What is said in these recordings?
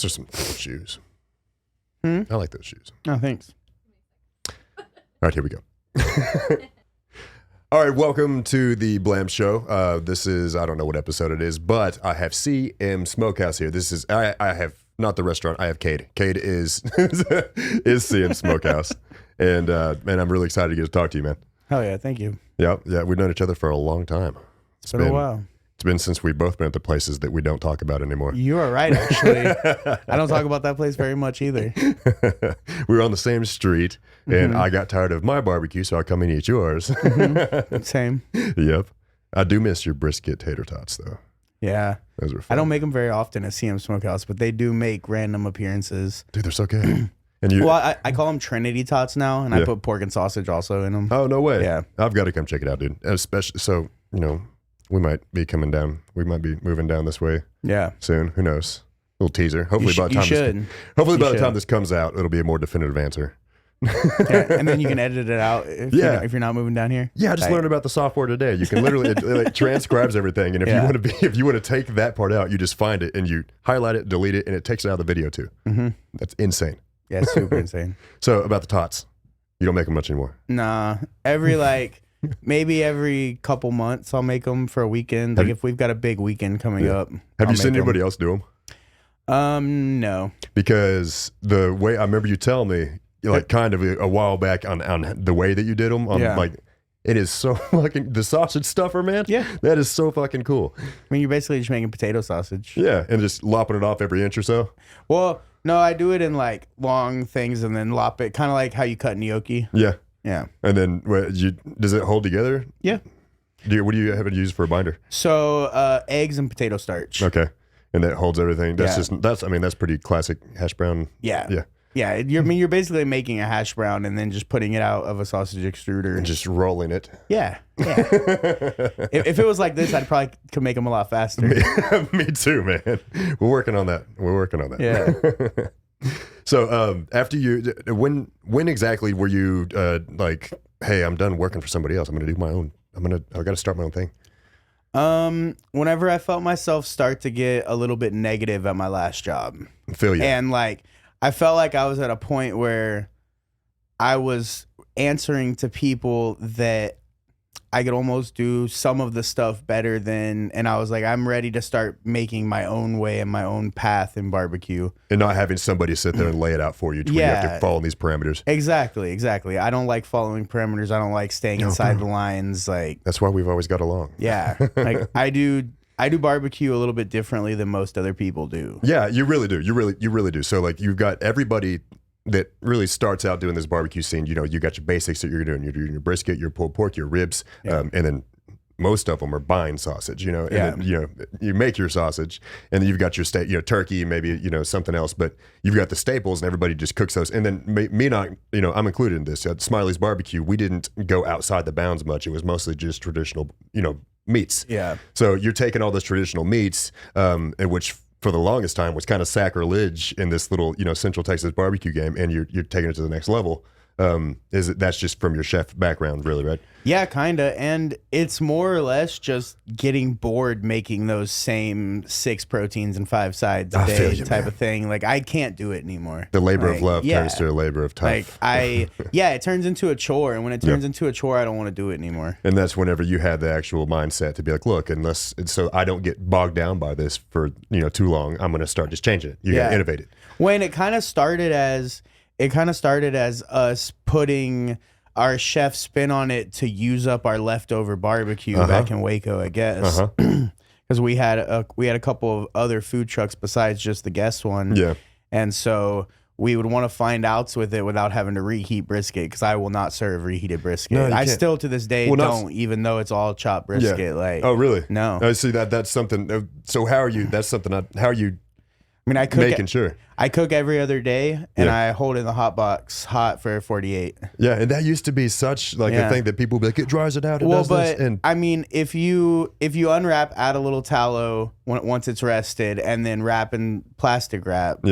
Those are some cool shoes. Hmm? I like those shoes. Oh, thanks. All right, here we go. All right, welcome to the Blamb Show. This is, I don't know what episode it is, but I have CM Smokehouse here. This is, I have, not the restaurant, I have Cade. Cade is CM Smokehouse. And man, I'm really excited to get to talk to you, man. Hell yeah, thank you. Yeah, we've known each other for a long time. It's been a while. It's been since we've both been at the places that we don't talk about anymore. You are right, actually. I don't talk about that place very much either. We were on the same street, and I got tired of my barbecue, so I come and eat yours. Same. Yep. I do miss your brisket tater tots, though. Yeah. Those are fun. I don't make them very often at CM Smokehouse, but they do make random appearances. Dude, they're so good. And you, well, I call them Trinity Tots now, and I put pork and sausage also in them. Oh, no way. Yeah. I've got to come check it out, dude. Especially, so, you know, we might be coming down. We might be moving down this way soon. Who knows? A little teaser. Hopefully by the time this comes out, it'll be a more definitive answer. Yeah, and then you can edit it out if you're not moving down here. Yeah, I just learned about the software today. You can literally it transcribes everything, and if you want to take that part out, you just find it and you highlight it, delete it, and it takes it out of the video too. That's insane. Yeah, super insane. So about the tots, you don't make them much anymore. Nah, maybe every couple months I'll make them for a weekend. Like if we've got a big weekend coming up. Have you seen anybody else do them? No. Because the way I remember you telling me, like kind of a while back on the way that you did them, like it is so fucking, the sausage stuffer, man. Yeah, that is so fucking cool. I mean, you're basically just making potato sausage. Yeah, and just lopping it off every inch or so. Well, no, I do it in like long things and then lop it, kind of like how you cut gnocchi. Yeah. Yeah. And then does it hold together? Yeah. What do you have it used for a binder? So eggs and potato starch. Okay. And that holds everything. That's that's pretty classic hash brown. Yeah. Yeah. Yeah. You're basically making a hash brown and then just putting it out of a sausage extruder. And just rolling it. Yeah. Yeah. if it was like this, I'd probably could make them a lot faster. Me too, man. We're working on that. Yeah. So after you, when exactly were you like, hey, I'm done working for somebody else. I'm going to do my own. I got to start my own thing. Whenever I felt myself start to get a little bit negative at my last job. I feel you. And like, I felt like I was at a point where I was answering to people that I could almost do some of the stuff better than, and I was like, I'm ready to start making my own way and my own path in barbecue. And not having somebody sit there and lay it out for you. You have to follow these parameters. Exactly. I don't like following parameters. I don't like staying inside the lines. Like that's why we've always got along. Yeah. Like I do barbecue a little bit differently than most other people do. Yeah, you really do. You really do. So like you've got everybody that really starts out doing this barbecue scene. You know, you got your basics that you're doing. You're doing your brisket, your pulled pork, your ribs, and then most of them are buying sausage. You know, and then, you make your sausage, and then you've got your steak, turkey, maybe something else. But you've got the staples, and everybody just cooks those. And then me not, I'm included in this. At Smiley's Barbecue, we didn't go outside the bounds much. It was mostly just traditional, meats. Yeah. So you're taking all those traditional meats, and which for the longest time was kind of sacrilege in this little, Central Texas barbecue game, and you're taking it to the next level. That's just from your chef background, really, right? Yeah, kind of. And it's more or less just getting bored making those same 6 proteins and 5 sides a day type of thing. Like, I can't do it anymore. The labor of love turns to a labor of tough. It turns into a chore. And when it turns into a chore, I don't want to do it anymore. And that's whenever you have the actual mindset to be like, look, so I don't get bogged down by this for, too long, I'm going to start just changing it. You got to innovate it. When it kind of started as us putting our chef spin on it to use up our leftover barbecue back in Waco, I guess, because we had a couple of other food trucks besides just the guest one. Yeah, and so we would want to find outs with it without having to reheat brisket, because I will not serve reheated brisket. No, I still to this day don't, even though it's all chopped brisket. Yeah. Like, oh really? No. I see that's something. So how are you? That's something. How are you? I mean, I cook every other day, and I hold it in the hot box hot for 48. Yeah, and that used to be such like a thing that people would be like, it dries it out. I mean, if you unwrap, add a little tallow once it's rested, and then wrap in plastic wrap,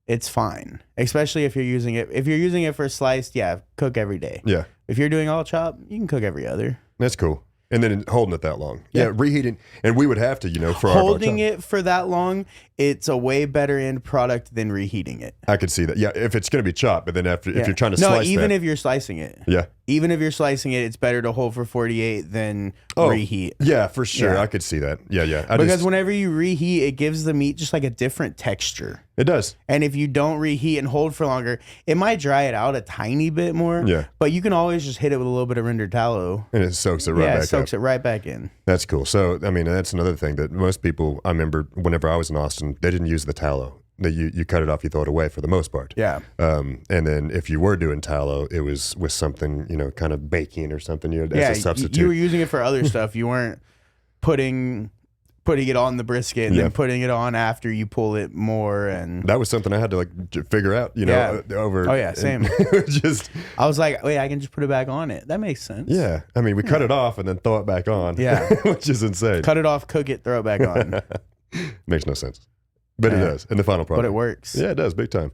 it's fine. Especially if you're using it. If you're using it for sliced, cook every day. Yeah. If you're doing all chop, you can cook every other. That's cool. and then holding it that long. Yeah, reheating, and we would have to, for holding our it for that long, it's a way better end product than reheating it. I could see that. Yeah, if it's going to be chopped, but then if you're trying to slice if you're slicing it. Yeah. Even if you're slicing it, it's better to hold for 48 than reheat. Yeah, for sure. Yeah. I could see that. Yeah. Because whenever you reheat, it gives the meat just like a different texture. It does. And if you don't reheat and hold for longer, it might dry it out a tiny bit more. Yeah. But you can always just hit it with a little bit of rendered tallow. And it soaks it right back up. Yeah, it soaks it right back in. That's cool. So, I mean, that's another thing that most people, I remember whenever I was in Austin, they didn't use the tallow. You cut it off, you throw it away for the most part. Yeah. And then if you were doing tallow, it was with something, kind of baking or something, as a substitute. You were using it for other stuff. You weren't putting it on the brisket and then putting it on after you pull it more. And that was something I had to figure out, over. Oh yeah, same. I was like, wait, I can just put it back on it. That makes sense. Yeah. I mean, we cut it off and then throw it back on. Yeah. Which is insane. Cut it off, cook it, throw it back on. Makes no sense. But it does in the final product. But it works. Yeah, it does big time.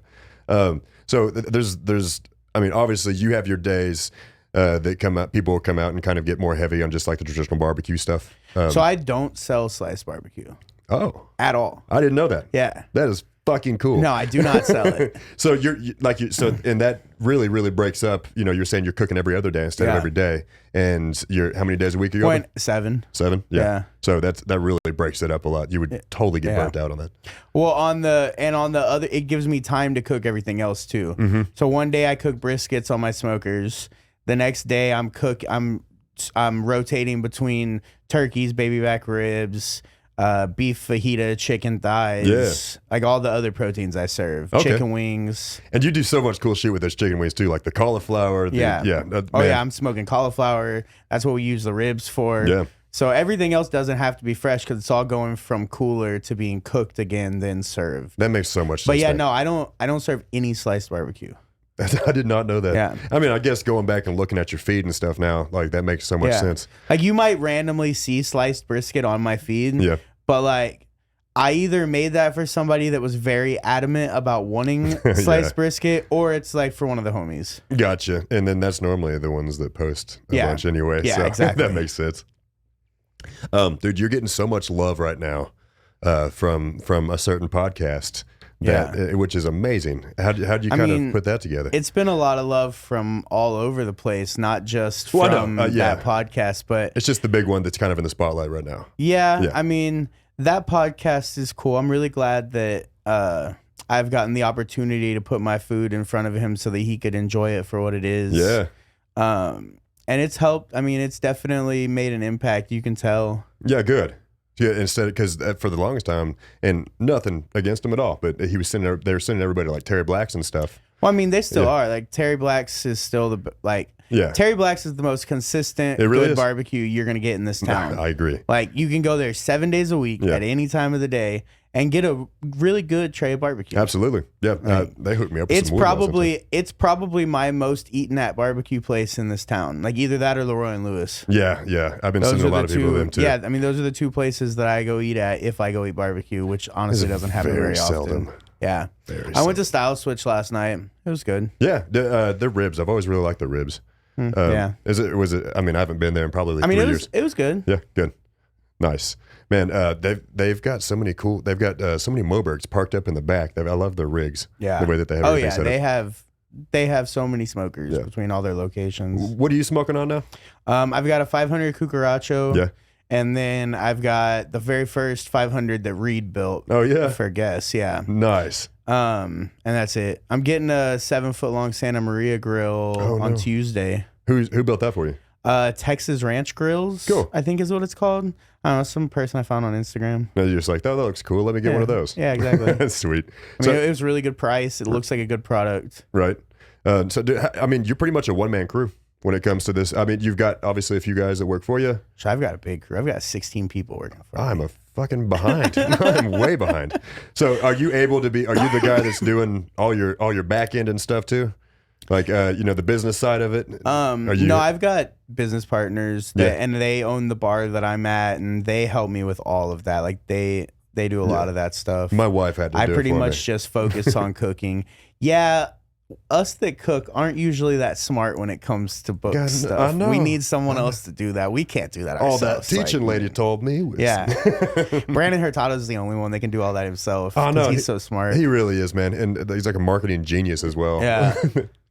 So there's, I mean, obviously you have your days that come out. People will come out and kind of get more heavy on just like the traditional barbecue stuff. So I don't sell sliced barbecue. Oh, at all. I didn't know that. Yeah, that is fucking cool. No, I do not sell it. So and that really breaks up. You're saying you're cooking every other day instead of every day, and how many days a week are you going? 7. 7. Yeah. So that really breaks it up a lot. You would totally get burnt out on that. Well, on the other, it gives me time to cook everything else too. Mm-hmm. So one day I cook briskets on my smokers. The next day I'm rotating between turkeys, baby back ribs, beef fajita, chicken thighs, like all the other proteins I serve, chicken wings. And you do so much cool shit with those chicken wings too, like the cauliflower. I'm smoking cauliflower. That's what we use the ribs for. Yeah. So everything else doesn't have to be fresh because it's all going from cooler to being cooked again, then served. That makes so much sense. But yeah, no, I don't serve any sliced barbecue. I did not know that. Yeah. I mean, I guess going back and looking at your feed and stuff now, like that makes so much sense. Like you might randomly see sliced brisket on my feed. Yeah. But like I either made that for somebody that was very adamant about wanting sliced brisket, or it's like for one of the homies. Gotcha. And then that's normally the ones that post a bunch anyway. Yeah, so exactly. That makes sense. Dude, you're getting so much love right now from a certain podcast. Which is amazing. How do you kind of put that together? It's been a lot of love from all over the place, not just from that podcast, but it's just the big one that's kind of in the spotlight right now. Yeah. I mean, that podcast is cool. I'm really glad that I've gotten the opportunity to put my food in front of him so that he could enjoy it for what it is. Yeah. And it's helped. I mean, it's definitely made an impact. You can tell. Yeah, good. Yeah, because for the longest time, and nothing against him at all, but they were sending everybody like Terry Blacks and stuff. Well, I mean, they still are. Like Terry Blacks is still Terry Blacks is the most consistent good barbecue you're gonna get in this town. I agree. Like you can go there 7 days a week at any time of the day and get a really good tray of barbecue. Absolutely. Yeah. They hooked me up with it's probably my most eaten at barbecue place in this town. Like either that or Leroy and Lewis. Yeah. I've been sending a lot of people to them too. Yeah, I mean those are the two places that I go eat at if I go eat barbecue, which honestly doesn't happen very seldom. often. Yeah. I went to Style Switch last night. It was good. Yeah. Their ribs. I've always really liked their ribs. Yeah. Was it I mean, I haven't been there in probably 3 years. It was good. Yeah, good. Nice. Man, they've got so many so many Mobergs parked up in the back. I love their rigs. Yeah. The way that they have everything set up. They have so many smokers between all their locations. What are you smoking on now? I've got a 500 Cucaracho. Yeah. And then I've got the very first 500 that Reed built. Oh yeah. For guests, yeah. Nice. And that's it. I'm getting a 7-foot-long Santa Maria grill on Tuesday. Who built that for you? Texas Ranch Grills. Cool. I think is what it's called. I don't know, some person I found on Instagram. No, you're just like, oh, that looks cool. Let me get one of those. Yeah, exactly. That's sweet. I mean, it was a really good price. It looks like a good product. Right. I mean, you're pretty much a one-man crew when it comes to this. I mean, you've got obviously a few guys that work for you. So I've got a big crew. I've got 16 people working for me. I'm fucking behind. I'm way behind. So are you the guy that's doing all your back end and stuff too? Like, the business side of it? No, I've got business partners and they own the bar that I'm at, and they help me with all of that. Like they do a lot of that stuff. My wife had to do it for me. I pretty much just focus on cooking. Yeah, us that cook aren't usually that smart when it comes to book God, stuff. I know. We need someone else to do that. We can't do that All ourselves. that teaching lady told me was, Yeah. Brandon Hurtado is the only one that can do all that himself. Oh, no, he's so smart. He really is, man. And he's like a marketing genius as well. Yeah.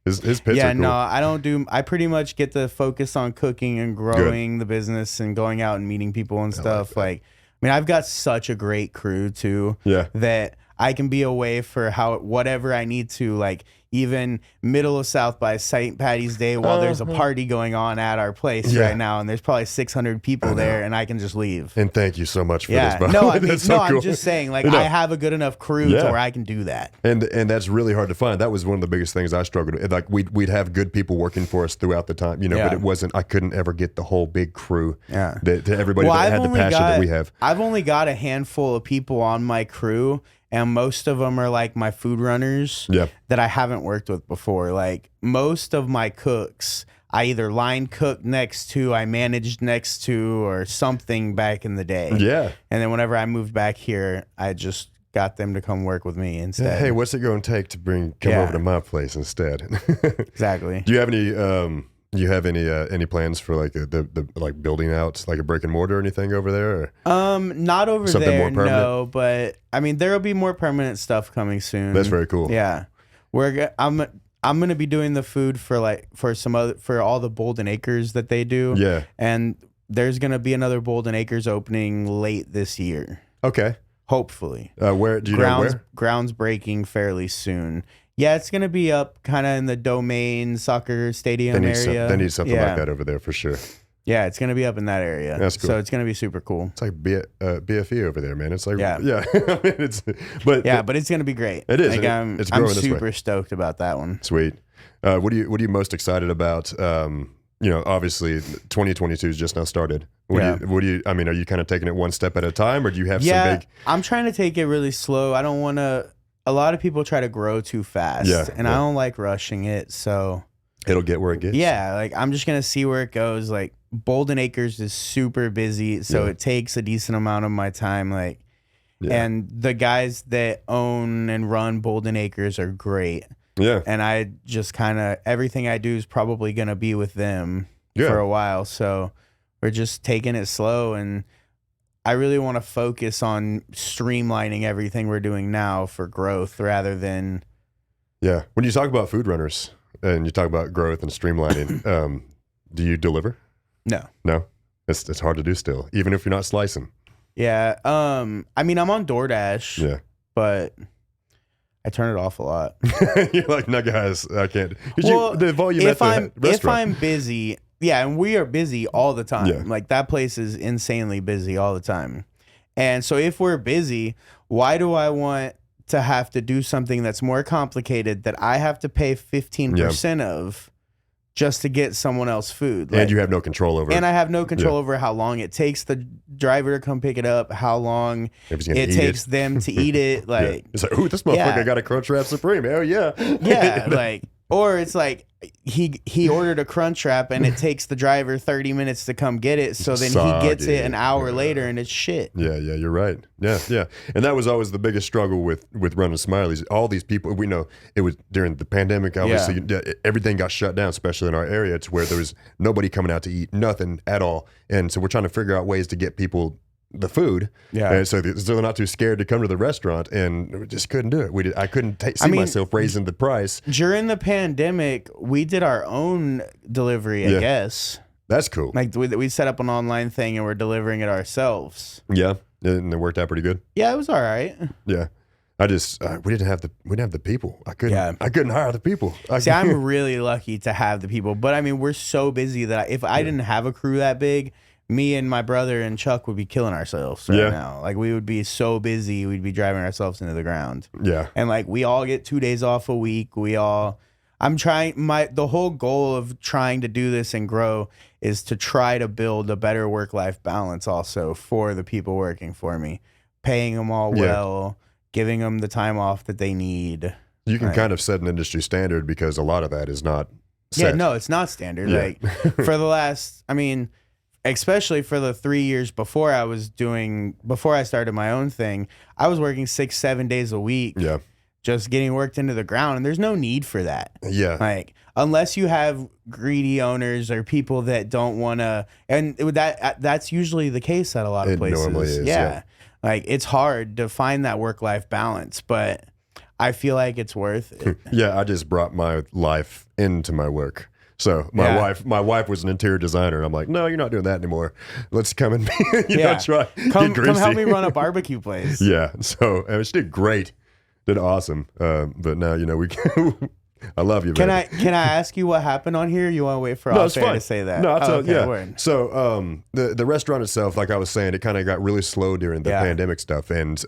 his pits are cool. No, I pretty much get to focus on cooking and growing the business and going out and meeting people and stuff. Like, I mean, I've got such a great crew too. Yeah. That I can be away for whatever I need to, like even middle of South by St. Patty's Day while there's a party going on at our place right now, and there's probably 600 people there, and I can just leave. And thank you so much for this, bro. No, I mean, That's so cool. I'm just saying, like, I have a good enough crew to where I can do that. And that's really hard to find. That was one of the biggest things I struggled with. Like we'd have good people working for us throughout the time, but it wasn't. I couldn't ever get the whole big crew. To everybody that had the passion that we have. I've only got a handful of people on my crew. And most of them are like my food runners that I haven't worked with before. Like most of my cooks, I either line cooked next to, I managed next to, or something back in the day. Yeah. And then whenever I moved back here, I just got them to come work with me instead. Yeah, hey, what's it going to take to come over to my place instead? Exactly. Do you have any? Any plans for like the like building out like a brick and mortar or anything over there? Or? Not over Something there, more permanent? no. But I mean, there'll be more permanent stuff coming soon. That's very cool. Yeah, I'm gonna be doing the food for all the Bolden Acres that they do. Yeah, and there's gonna be another Bolden Acres opening late this year. Okay, hopefully. Where do you know where? Ground's breaking fairly soon. Yeah, it's going to be up kind of in the Domain Soccer Stadium area. They need something like that over there for sure. Yeah, it's going to be up in that area. That's cool. So it's going to be super cool. It's like BFE over there, man. It's like, yeah. but it's going to be great. It is. Like, I'm super stoked about that one. Sweet. What are you most excited about? Obviously 2022 has just now started. Are you kind of taking it one step at a time, or do you have some big? I'm trying to take it really slow. I don't want to. A lot of people try to grow too fast, and I don't like rushing it, so it'll get where it gets. Yeah, like I'm just gonna see where it goes. Like Bolden Acres is super busy, so it takes a decent amount of my time. Like, and the guys that own and run Bolden Acres are great. Yeah, and I just kind of everything I do is probably gonna be with them for a while. So we're just taking it slow, and I really want to focus on streamlining everything we're doing now for growth rather than. Yeah. When you talk about food runners and you talk about growth and streamlining, do you deliver? No. No? It's hard to do still, even if you're not slicing. Yeah. I mean, I'm on DoorDash. Yeah. But I turn it off a lot. You're like, no, guys, I can't. Well, the volume at the restaurant. If I'm busy. Yeah, and we are busy all the time. Yeah. Like that place is insanely busy all the time. And so if we're busy, why do I want to have to do something that's more complicated that I have to pay 15% of just to get someone else food? Like, and you have no control over it. And I have no control over how long it takes the driver to come pick it up, how long it takes them to eat it. Like it's like, ooh, this motherfucker got a Crunchwrap Supreme. Hell yeah. Yeah, like, or it's like he ordered a Crunchwrap and it takes the driver 30 minutes to come get it, so then he gets it an hour later and it's shit. Yeah, you're right. Yeah. And that was always the biggest struggle with running Smiley's. All these people, we know it was during the pandemic, obviously, everything got shut down, especially in our area, to where there was nobody coming out to eat, nothing at all. And so we're trying to figure out ways to get people the food, and so they're not too scared to come to the restaurant, and we just couldn't do it. I couldn't see myself raising the price. During the pandemic, we did our own delivery, I guess. That's cool. Like we set up an online thing and we're delivering it ourselves. Yeah, and it worked out pretty good. Yeah, it was all right. Yeah, I just we didn't have the people. I couldn't hire the people. See, I'm really lucky to have the people, but I mean, we're so busy that if I didn't have a crew that big, me and my brother and Chuck would be killing ourselves right now. Like we would be so busy, we'd be driving ourselves into the ground. Yeah. And like we all get 2 days off a week. The whole goal of trying to do this and grow is to try to build a better work-life balance also for the people working for me, paying them all well, giving them the time off that they need. You can kind of set an industry standard because a lot of that is not set. Yeah, no, it's not standard. Like for the last, especially for the 3 years before I started my own thing, I was working 6-7 days a week. Yeah. just getting worked into the ground, and there's no need for that. Yeah. Like, unless you have greedy owners or people that don't want to, and that's usually the case at a lot of It places. normally is, yeah. Like, it's hard to find that work-life balance, but I feel like it's worth it. Yeah, I just brought my life into my work. So my wife was an interior designer. And I'm like, no, you're not doing that anymore. Let's come and try. Come get greasy. help me run a barbecue place. Yeah. So she did great, did awesome. But now we. I love you, Can man. I ask you what happened on here? You want to wait for off air to say that? No, I'll tell you. Yeah. Word. So the restaurant itself, like I was saying, it kind of got really slow during the pandemic stuff, and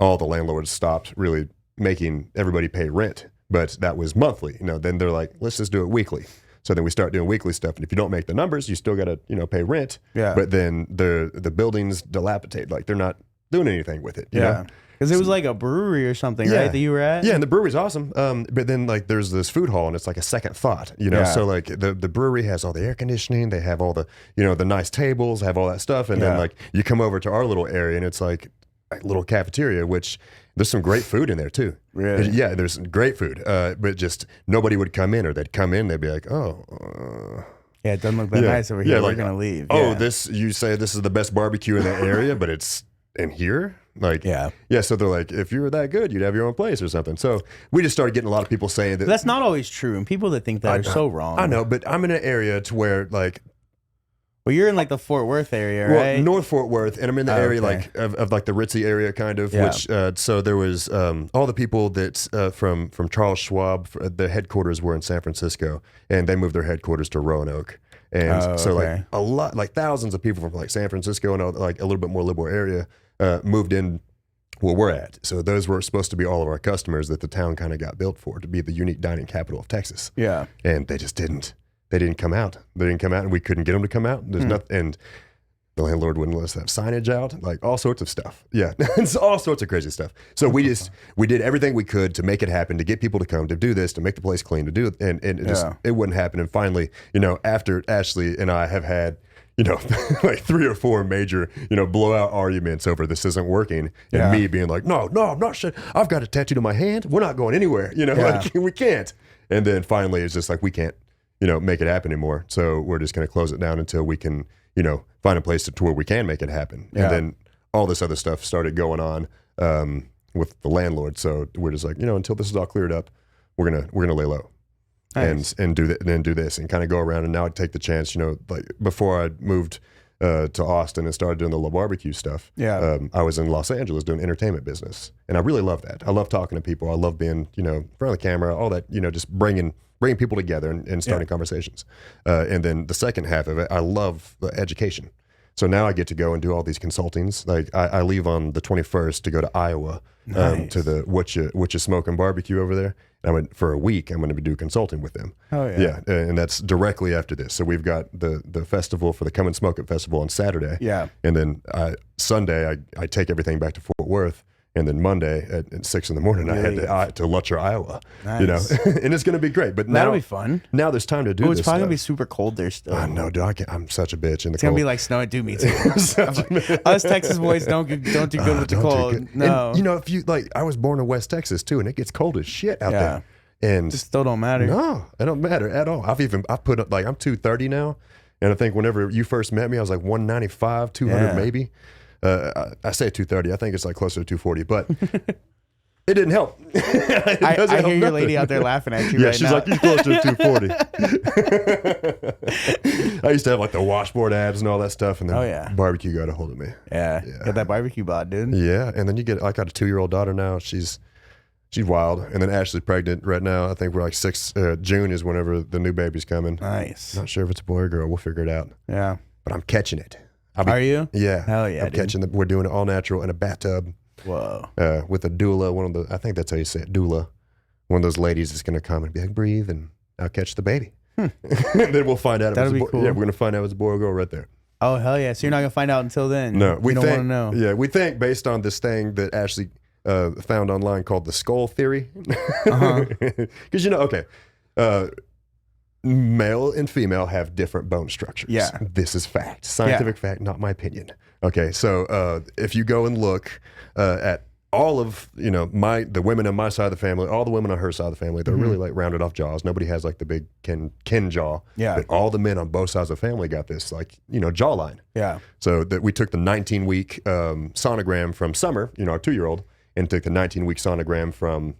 all the landlords stopped really making everybody pay rent. But that was monthly. Then they're like, let's just do it weekly. So then we start doing weekly stuff, and if you don't make the numbers, you still got to pay rent. Yeah. But then the buildings dilapidate, like they're not doing anything with it. You know? Because it was like a brewery or something, right, that you were at? Yeah, and the brewery's awesome. But then like there's this food hall, and it's like a second thought, So like the brewery has all the air conditioning, they have all the the nice tables, have all that stuff, and then like you come over to our little area, and it's like a little cafeteria, which there's some great food in there too. Really? Yeah, there's great food. But just nobody would come in, or they'd come in, they'd be like, oh. Yeah, it doesn't look that nice over here. Yeah, we're like, gonna leave. Oh, you say this is the best barbecue in the area, but it's in here. Like, yeah. So they're like, if you were that good, you'd have your own place or something. So we just started getting a lot of people saying that. But that's not always true, and people that think that are so wrong. I know, but I'm in an area to where like. Well, you're in like the Fort Worth area, right? Well, North Fort Worth, and I'm in the area like of like the ritzy area, kind of. Yeah. Which so there was all the people that from Charles Schwab, their headquarters were in San Francisco, and they moved their headquarters to Roanoke. And like a lot, like thousands of people from like San Francisco and like a little bit more liberal area moved in where we're at. So those were supposed to be all of our customers that the town kind of got built for, to be the unique dining capital of Texas. Yeah. And they just didn't. They didn't come out. They didn't come out, and we couldn't get them to come out. There's nothing, and the landlord wouldn't let us have signage out, like all sorts of stuff. Yeah, it's all sorts of crazy stuff. So we did everything we could to make it happen, to get people to come, to do this, to make the place clean, to do it, and it wouldn't happen. And finally, after Ashley and I have had, like 3 or 4 major, blowout arguments over this isn't working, and me being like, no, I'm not sure. I've got a tattoo to my hand. We're not going anywhere. Like we can't. And then finally, it's just like we can't. Make it happen anymore. So we're just going to close it down until we can, find a place to where we can make it happen. Yeah. And then all this other stuff started going on with the landlord. So we're just like, until this is all cleared up, we're gonna lay low, nice. and do that, and then do this, and kind of go around. And now I take the chance, like before I moved to Austin and started doing the La Barbecue stuff. Yeah, I was in Los Angeles doing entertainment business, and I really love that. I love talking to people. I love being, in front of the camera, all that, just bringing people together and starting conversations. And then the second half of it, I love education. So now I get to go and do all these consultings. Like I leave on the 21st to go to Iowa, nice. To the what you smoke and barbecue over there. And I went for a week. I'm going to do consulting with them. Oh yeah. Yeah, and that's directly after this. So we've got the festival for the Come and Smoke It festival on Saturday. Yeah. And then Sunday I take everything back to Fort Worth. And then Monday at 6 a.m, I head to Lutcher, Iowa. Nice. And it's going to to be great. But that'll be fun. Now there's time to do this. It's probably going to be super cold there still. I know, dude. I'm such a bitch in the cold. It's going to be like snowing. Do me too. Us Texas boys don't do good with the cold. No. And, if you I was born in West Texas too, and it gets cold as shit out there. And it still don't matter. No, it don't matter at all. I've put up I'm 230 now, and I think whenever you first met me, I was like 195, 200 maybe. I say 230. I think it's like closer to 240, but it didn't help. I hear your lady out there laughing at you right now. Yeah, she's like, you're closer to 240. I used to have like the washboard abs and all that stuff, and then barbecue got a hold of me. Yeah. Got that barbecue bod, dude. Yeah, and then I got a 2-year-old daughter now. She's wild. And then Ashley's pregnant right now. I think we're like June is whenever the new baby's coming. Nice. Not sure if it's a boy or girl. We'll figure it out. Yeah. But I'm catching it. Are you? Yeah. Hell yeah, I'm catching we're doing it all natural in a bathtub. Whoa. With a doula, I think that's how you say it, doula. One of those ladies is going to come and be like, breathe, and I'll catch the baby. And then we'll find out if it's a boy. Cool. Yeah, we're going to find out if it's a boy or girl right there. Oh, hell yeah. So you're not going to find out until then? No. We don't want to know. Yeah, we think based on this thing that Ashley found online called the skull theory. Because, male and female have different bone structures. Yeah. This is fact. Scientific fact, not my opinion. Okay, so if you go and look at all of the women on my side of the family, all the women on her side of the family, they're really like rounded off jaws. Nobody has like the big Ken jaw. Yeah. But all the men on both sides of the family got this like jawline. Yeah. So that we took the 19-week sonogram from Summer, our 2-year-old, and took the 19-week sonogram from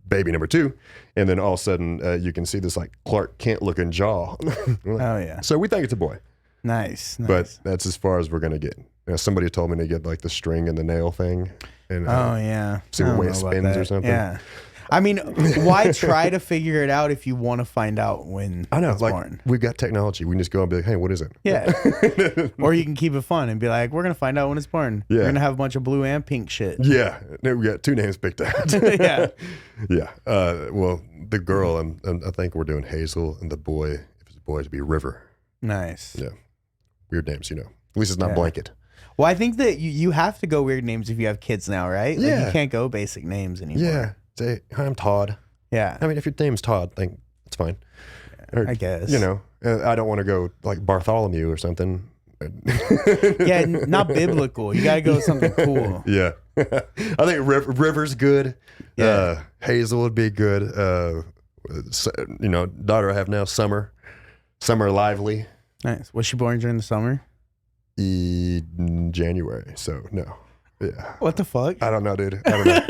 baby number 2, and then all of a sudden you can see this like Clark Kent looking jaw. Oh yeah. So we think it's a boy. Nice. But that's as far as we're gonna get. Somebody told me to get like the string and the nail thing, and see what way it spins or something. Yeah. I mean, why try to figure it out if you want to find out when I know, it's like born? we've got technology. We can just go and be like, hey, what is it? Yeah. Or you can keep it fun and be like, we're gonna find out when it's born. Yeah. We're gonna have a bunch of blue and pink shit. Yeah, we got 2 names picked out. Yeah. Yeah. Well, the girl, and I think we're doing Hazel, and the boy, if it's a boy, to be River. Nice. Yeah. Weird names, At least it's not Blanket. Well, I think that you have to go weird names if you have kids now, right? Like, Yeah. you can't go basic names anymore. Yeah. Say, hi, I'm Todd. Yeah. I mean, if your name's Todd, think it's fine. Or, I guess. I don't want to go like Bartholomew or something. Yeah, not biblical. You got to go with something cool. Yeah. I think River's good. Yeah. Hazel would be good. Daughter I have now, Summer Lively. Nice. Was she born during the summer? In January, so no. Yeah. What the fuck? I don't know, dude. I don't know.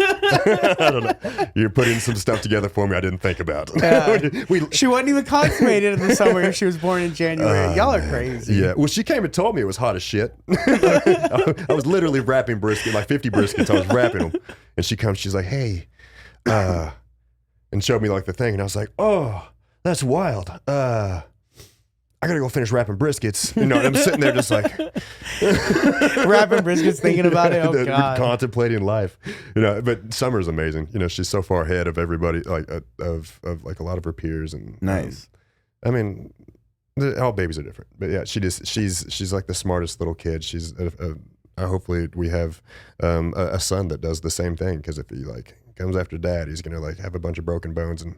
I don't know. You're putting some stuff together for me I didn't think about. Yeah. She wasn't even consummated in the summer if she was born in January. Y'all are crazy. Yeah. Well, she came and told me it was hot as shit. I was literally wrapping brisket, like 50 briskets. I was wrapping them. And she comes, she's like, hey, and showed me like the thing. And I was like, oh, that's wild. I gotta go finish wrapping briskets. I'm sitting there just like wrapping briskets, thinking about it. Oh God, contemplating life. But Summer's amazing. She's so far ahead of everybody, like of like a lot of her peers. And nice. I mean, all babies are different, but yeah, she's like the smartest little kid. She's hopefully we have a son that does the same thing, because if he like comes after dad, he's gonna like have a bunch of broken bones and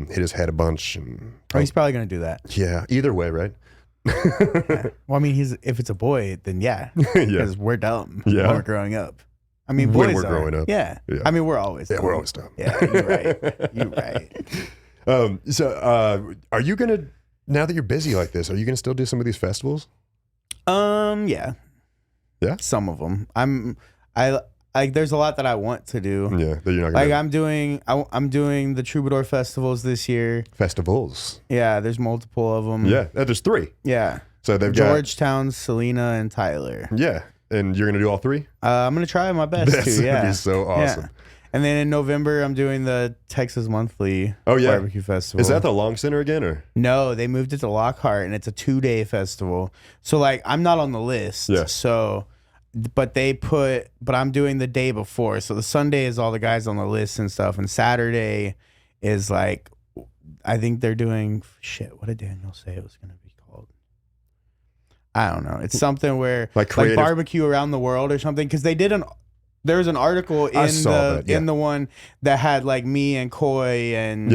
hit his head a bunch, and he's probably gonna do that. Yeah, either way, right? Yeah. Well, I mean, if it's a boy, then yeah, because we're dumb. Yeah, when we're growing up. I mean, when boys we're growing up. Yeah. I mean, we're always dumb. Yeah, we're always dumb. Yeah, you're right. You're right. So, are you gonna, now that you're busy like this, are you gonna still do some of these festivals? Yeah. Yeah. Some of them. There's a lot that I want to do. Yeah, that you're not gonna do. I'm doing the Troubadour festivals this year. Festivals. Yeah, there's multiple of them. Yeah, there's 3. Yeah. So they've Georgetown, Selena, and Tyler. Yeah, and you're gonna do all 3? I'm gonna try my best to. Yeah, that'd be so awesome. Yeah. And then in November, I'm doing the Texas Monthly Barbecue Festival. Is that the Long Center again, or? No, they moved it to Lockhart, and it's a 2-day festival. So like, I'm not on the list. Yeah. So. But I'm doing the day before. So the Sunday is all the guys on the list and stuff. And Saturday is like, I think they're doing, what did Daniel say it was going to be called? I don't know. It's something where like barbecue around the world or something. Cause there was an article in the one that had like me and Coy and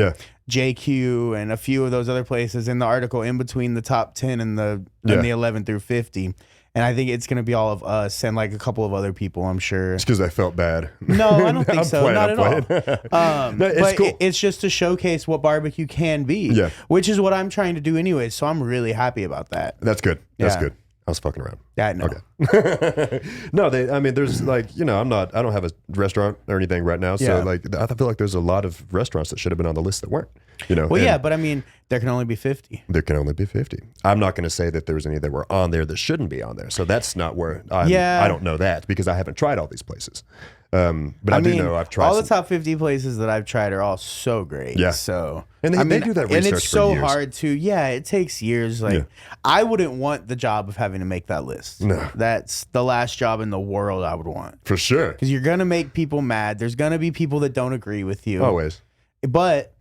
JQ and a few of those other places in the article in between the top 10 and the 11 through 50. And I think it's going to be all of us and like a couple of other people, I'm sure. It's because I felt bad. No, I don't think so. Not at all. No, it's cool. It's just to showcase what barbecue can be, which is what I'm trying to do anyway. So I'm really happy about that. That's good. That's good. I was fucking around. Yeah, no. Okay. No, there's like, I don't have a restaurant or anything right now. So like, I feel like there's a lot of restaurants that should have been on the list that weren't, Well, yeah, but I mean, there can only be 50. There can only be 50. I'm not going to say that there's any that were on there that shouldn't be on there. So that's not where I don't know that, because I haven't tried all these places. But I do know I've tried all the top 50 places that I've tried are all so great. Yeah. So and they do that research, and it's so for years. hard to. Yeah, it takes years. Like I wouldn't want the job of having to make that list. No, that's the last job in the world I would want, for sure. Because you're gonna make people mad. There's gonna be people that don't agree with you. Always. But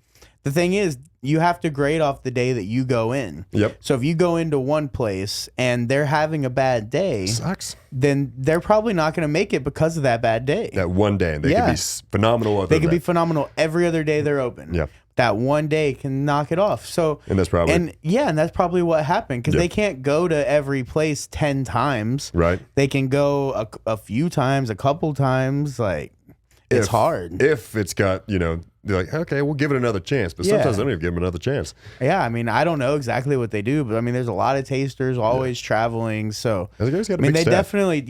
the thing is, you have to grade off the day that you go in. Yep. So if you go into one place and they're having a bad day, sucks. Then they're probably not going to make it because of that bad day. That one day, and they could be phenomenal. They could be phenomenal every other day they're open. Yeah. that one day can knock it off. So And that's probably and that's probably what happened, because they can't go to every place 10 times. right. They can go a few times, a couple times. Like, it's hard. If it's got, they're like, okay, we'll give it another chance. But sometimes they don't even give them another chance. Yeah, I mean, I don't know exactly what they do, but I mean, there's a lot of tasters always traveling. So I mean, they definitely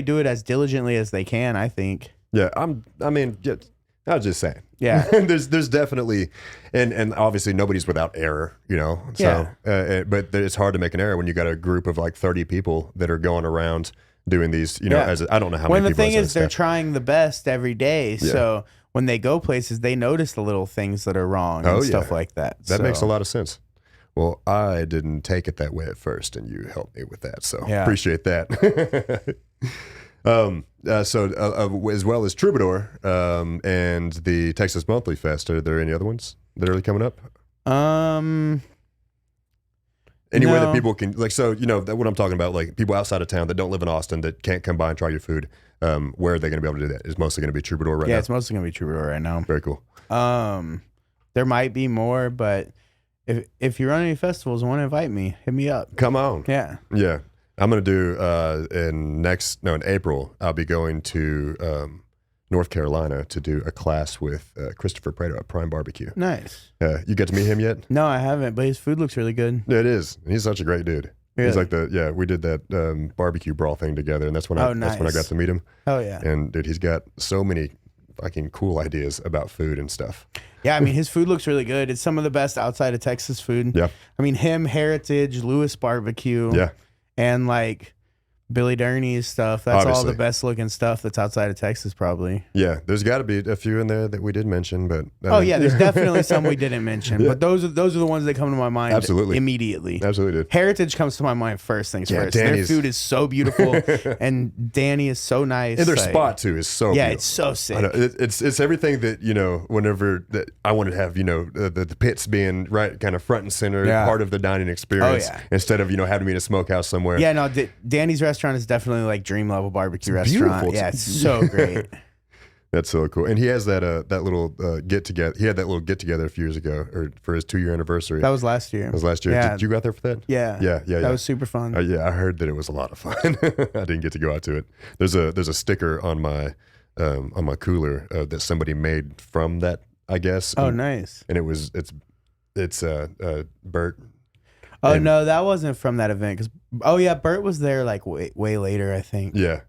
do it as diligently as they can, I think. Yeah, I was just saying. Yeah. there's definitely, and obviously nobody's without error, So, but it's hard to make an error when you got a group of like 30 people that are going around doing these, as I don't know how many people. When the thing is, they're trying the best every day, so when they go places, they notice the little things that are wrong and stuff like that. That makes a lot of sense. Well, I didn't take it that way at first, and you helped me with that, so appreciate that. As well as Troubadour and the Texas Monthly Fest, are there any other ones that are coming up? Anywhere that people can, like, so, what I'm talking about, like people outside of town that don't live in Austin that can't come by and try your food, where are they going to be able to do that? It's mostly going to be Troubadour right now? Yeah, it's mostly going to be Troubadour right now. Very cool. There might be more, but if you run any festivals and want to invite me, hit me up. Come on. Yeah. Yeah. I'm going to do, in April, I'll be going to North Carolina to do a class with Christopher Prato at Prime Barbecue. Nice. You get to meet him yet? No, I haven't, but his food looks really good. It is. He's such a great dude. Really? He's like we did that barbecue brawl thing together, and that's when I got to meet him. Oh yeah. And dude, he's got so many fucking cool ideas about food and stuff. Yeah, I mean, his food looks really good. It's some of the best outside of Texas food. Yeah. I mean, him, Heritage, Lewis Barbecue. Yeah. And like Billy Durney's stuff. That's Obviously. all the best looking stuff that's outside of Texas, probably. Yeah, there's got to be a few in there that we did mention, but there's definitely some we didn't mention. But those are the ones that come to my mind immediately. Absolutely. Heritage comes to my mind first things first. Their food is so beautiful, and Danny is so nice. And their spot too is so beautiful. It's so sick. I know. It's everything that whenever that I wanted to have the pits being right kind of front and center, part of the dining experience, instead of having to be in a smokehouse somewhere. Yeah, no, Danny's restaurant is definitely like dream level barbecue restaurant. Beautiful. Yeah, it's so great. That's so cool. And he has that little get together. He had that little get together a few years ago, or for his 2-year anniversary. That was last year. Yeah. Did you go out there for that? Yeah. Yeah. That was super fun. Yeah, I heard that it was a lot of fun. I didn't get to go out to it. There's a sticker on my cooler that somebody made from that, I guess. Oh, nice. And it's Bert. Oh, no, that wasn't from that event. Bert was there like way later, I think. Yeah.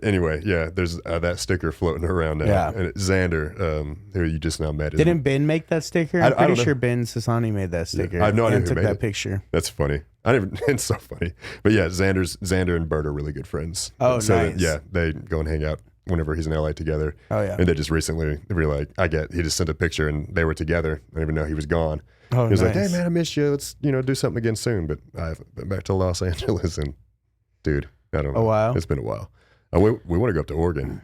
Anyway, there's that sticker floating around now. Yeah. And Xander, who you just now met. Didn't Ben make that sticker? I'm pretty sure Ben Sassani made that sticker. Yeah, I have no idea who took made that picture. That's funny. It's so funny. But yeah, Xander and Bert are really good friends. Oh, so nice. They go and hang out whenever he's in LA together. Oh, yeah. And they just recently were like, he just sent a picture and they were together. I didn't even know he was gone. Oh, he was nice. like, hey man, I miss you. Let's, do something again soon. But I've been back to Los Angeles and dude, I don't know. A while. It's been a while. We want to go up to Oregon.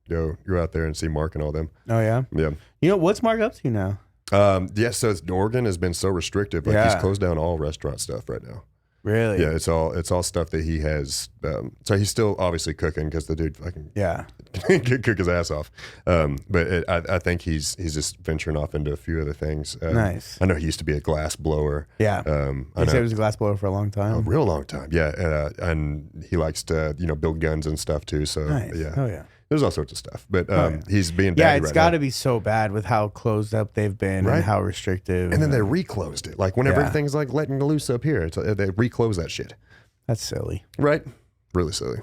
Go out there and see Mark and all them. Oh yeah. Yeah. What's Mark up to now? So Oregon has been so restrictive. Like he's closed down all restaurant stuff right now. Really? Yeah, it's all stuff that he has. So he's still obviously cooking because the dude fucking can cook his ass off. But I think he's just venturing off into a few other things. Nice. I know he used to be a glass blower. Yeah. He said he was a glass blower for a long time. A real long time. Yeah. And he likes to build guns and stuff too. So nice. yeah. Oh yeah. There's all sorts of stuff, but he's being daddy right now. Yeah, it's got to be so bad with how closed up they've been and how restrictive. And then they reclosed it. Like whenever everything's like letting loose up here, they reclose that shit. That's silly. Right? Really silly.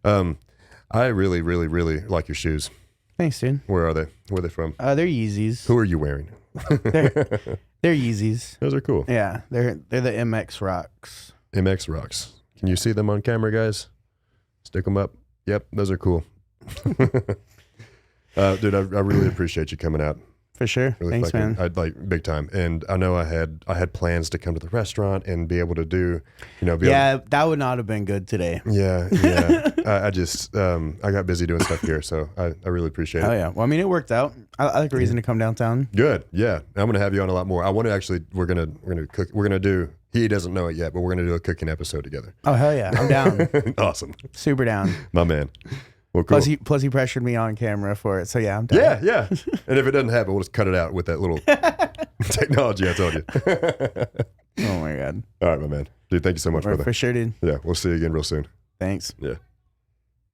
I really, really, really like your shoes. Thanks, dude. Where are they? Where are they from? They're Yeezys. Who are you wearing? They're Yeezys. Those are cool. Yeah, they're the MX Rocks. MX Rocks. Can you see them on camera, guys? Stick them up. Yep, those are cool. Dude, I really appreciate you coming out. For sure. Really Thanks, man. I'd like big time. And I know I had plans to come to the restaurant and be able to do, that would not have been good today. Yeah. I just I got busy doing stuff here, so I really appreciate it. Oh yeah. Well, I mean, it worked out. I like a reason to come downtown. Good. Yeah. I'm gonna have you on a lot more. I want to actually. We're gonna cook. We're gonna do. He doesn't know it yet, but we're gonna do a cooking episode together. Oh hell yeah, I'm down. Awesome. Super down. My man. Well, cool. Plus he pressured me on camera for it. So yeah, I'm down. Yeah. And if it doesn't happen, we'll just cut it out with that little technology I told you. Oh my God. All right, my man. Dude, thank you so much, brother. For sure, dude. Yeah, we'll see you again real soon. Thanks. Yeah.